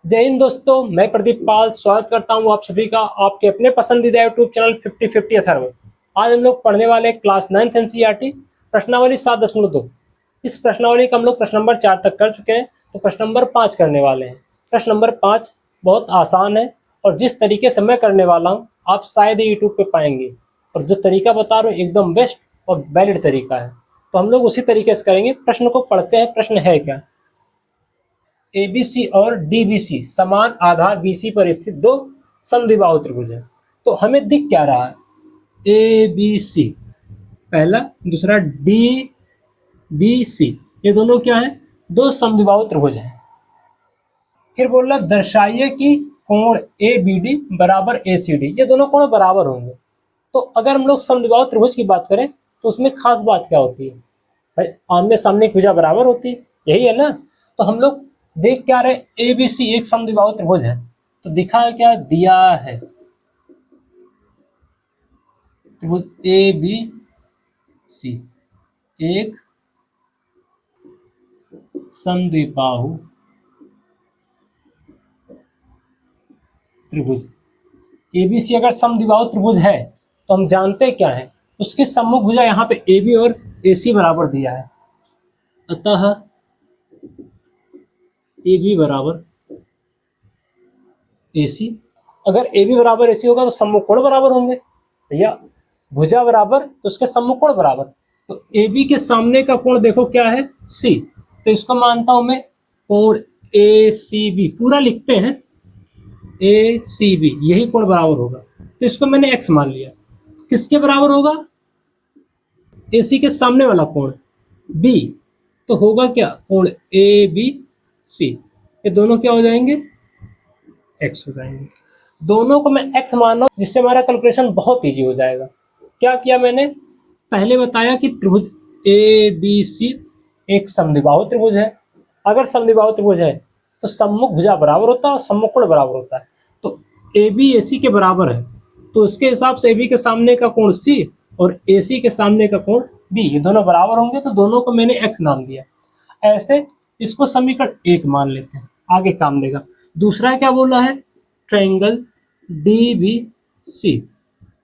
जय हिंद दोस्तों, मैं प्रदीप पाल स्वागत करता हूं आप सभी का आपके अपने पसंदीदा यूट्यूब चैनल 50-50 अथर्व। आज हम लोग पढ़ने वाले क्लास 9th एनसीईआरटी प्रश्नावली 7.2। इस प्रश्नावली का हम लोग प्रश्न नंबर 4 तक कर चुके हैं, तो प्रश्न नंबर 5 करने वाले हैं। प्रश्न नंबर 5 बहुत आसान है और जिस तरीके से मैं करने वाला हूँ आप शायद ही यूट्यूब पे पाएंगे, और जो तरीका बता रहा हूँ एकदम बेस्ट और वैलिड तरीका है, तो हम लोग उसी तरीके से करेंगे। प्रश्न को पढ़ते हैं। प्रश्न है क्या? एबीसी और डीबीसी समान आधार बीसी पर स्थित दो समद्विबाहु त्रिभुज है। तो हमें दिख क्या रहा है? ए बी सी पहला, दूसरा डी बी सी, ये दोनों क्या है? दो समद्विबाहु त्रिभुज हैं। फिर बोल रहा दर्शाइए कि कोण ए बी डी बराबर ए सी डी, ये दोनों कोण बराबर होंगे। तो अगर हम लोग समद्विबाहु त्रिभुज की बात करें तो उसमें खास बात क्या होती है भाई? आमने सामने की भुजा बराबर होती है, यही है ना। तो हम लोग देख क्या रहे? ए बी सी एक समद्विबाहु त्रिभुज है, तो दिखा है क्या? दिया है त्रिभुज ए बी सी एक समद्विबाहु त्रिभुज। ए बी सी अगर समद्विबाहु त्रिभुज है तो हम जानते क्या है? उसकी सम्मुख भुजा यहाँ पे ए बी और ए सी बराबर दिया है, अतः ए बी बराबर ए सी। अगर ए बी बराबर ए सी होगा तो सम्मुख कोण बराबर होंगे भैया, भुजा बराबर तो उसके सम्मुख कोण बराबर। तो ए बी के सामने का कोण देखो क्या है? सी, तो इसको मानता हूं मैं कोण ए सी बी, पूरा लिखते हैं ए सी बी, यही कोण बराबर होगा। तो इसको मैंने एक्स मान लिया। किसके बराबर होगा? ए सी के सामने वाला कोण बी, तो होगा क्या? कोण ए बी सी, ये दोनों क्या हो जाएंगे? एक्स हो जाएंगे। दोनों को मैं एक्स मान रहा हूं, जिससे हमारा कैलकुलेशन बहुत ईजी हो जाएगा। क्या किया मैंने? पहले बताया कि त्रिभुज ए बी सी एक समद्विबाहु त्रिभुज है। अगर समद्विबाहु त्रिभुज है तो सम्मुख भुजा बराबर होता है और सम्मुख कोण बराबर होता है। तो ए बी ए सी के बराबर है, तो उसके हिसाब से ए बी के सामने का कोण सी और ए सी के सामने का कोण बी, ये दोनों बराबर होंगे, तो दोनों को मैंने एक्स नाम दिया। ऐसे इसको समीकरण 1 मान लेते हैं, आगे काम देगा। दूसरा क्या बोला है? ट्रायंगल डी बी सी,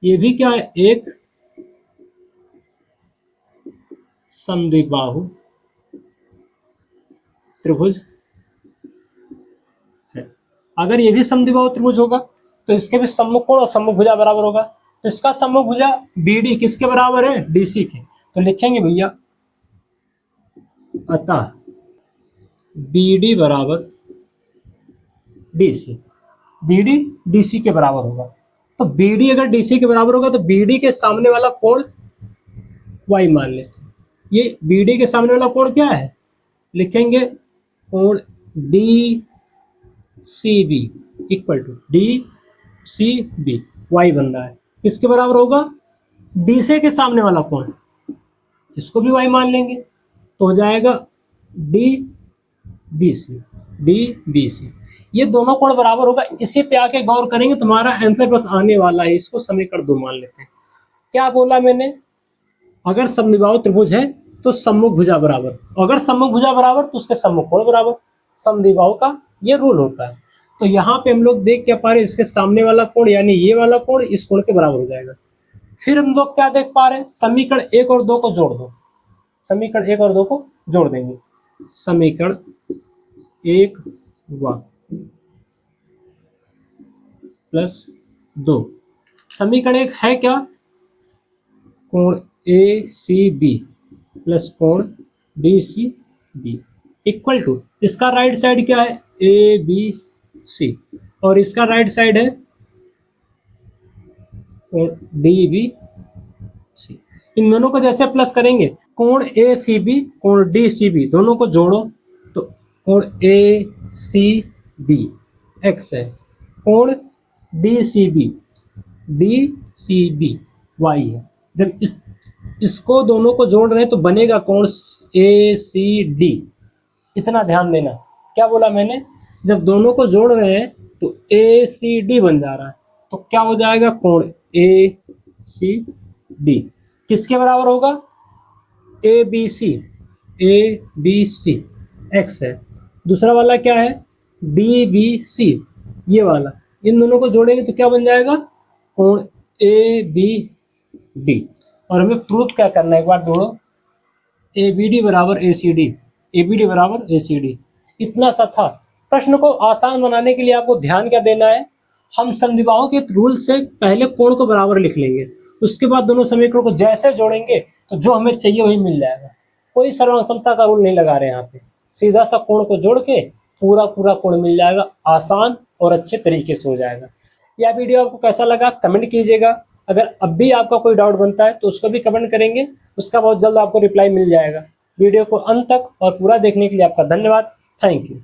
ये भी क्या है? एक समद्विबाहु त्रिभुज है। अगर ये भी समद्विबाहु त्रिभुज होगा तो इसके भी सम्मुख कोण और सम्मुख भुजा बराबर होगा। तो इसका सम्मुख भुजा बी डी किसके बराबर है? डी सी के। तो लिखेंगे भैया अतः बी डी बराबर D C, B D D C के बराबर होगा। तो बी डी अगर डी सी के बराबर होगा तो बी डी के सामने वाला कोण वाई मान लेते हैं। ये बी डी के सामने वाला कोण क्या है? लिखेंगे कोण D C B equal to D C B, वाई बन रहा है। किसके बराबर होगा? डी से के सामने वाला कोण, इसको भी वाई मान लेंगे, तो हो जाएगा D B C, D B C. ये दोनों कोण बराबर होगा। इसी पे आके गौर करेंगे, तुम्हारा आंसर बस आने वाला है। इसको समीकरण 2 मान लेते हैं। क्या बोला मैंने? अगर समद्विबाहु त्रिभुज है तो सम्मुख भुजा बराबर, अगर सम्मुख भुजा बराबर तो उसके सम्मुख कोण बराबर। समद्विबाहु का ये रूल होता है। तो यहाँ पे हम लोग देख क्या पा रहे? इसके सामने वाला कोण यानी ये वाला कोण इस कोण के बराबर हो जाएगा। फिर हम लोग क्या देख पा रहे हैं? समीकरण 1 और 2 को जोड़ दो। समीकरण 1 और 2 को जोड़ देंगे। समीकरण 1 व प्लस 2। समीकरण 1 है क्या? कोण ए सी बी प्लस कोण D C B equal to, इसका राइट साइड क्या है? ए बी सी, और इसका राइट साइड है कोण डी बी सी। इन दोनों को जैसे प्लस करेंगे, कोण ए सी बी कोण डी सी बी दोनों को जोड़ो तो कोण ए सी बी एक्स है, कोण डी सी बी वाई है। जब इसको दोनों को जोड़ रहे हैं तो बनेगा कोण ए सी डी। इतना ध्यान देना। क्या बोला मैंने? जब दोनों को जोड़ रहे हैं तो ए सी डी बन जा रहा है, तो क्या हो जाएगा? कोण ए सी डी किसके बराबर होगा? ए बी सी एक्स है। दूसरा वाला क्या है? DBC, ये वाला, इन दोनों को जोड़ेंगे तो क्या बन जाएगा, कोण ABD। और हमें प्रूफ क्या करना है, एक बार जोड़ो, ABD बराबर ACD, ABD बराबर ACD। इतना सा था। प्रश्न को आसान बनाने के लिए आपको ध्यान क्या देना है, हम समद्विबाहु के रूल से पहले कोण को बराबर लिख लेंगे, उसके बाद दोनों समीकरणों को जैसे जोड़ेंगे तो जो हमें चाहिए वही मिल जाएगा। कोई सर्वसमता का रूल नहीं लगा रहे हैं यहाँ पे, सीधा सा कोण को जोड़ के पूरा पूरा कोण मिल जाएगा, आसान और अच्छे तरीके से हो जाएगा। यह वीडियो आपको कैसा लगा कमेंट कीजिएगा। अगर अब भी आपका कोई डाउट बनता है तो उसको भी कमेंट करेंगे, उसका बहुत जल्द आपको रिप्लाई मिल जाएगा। वीडियो को अंत तक और पूरा देखने के लिए आपका धन्यवाद। Thank you.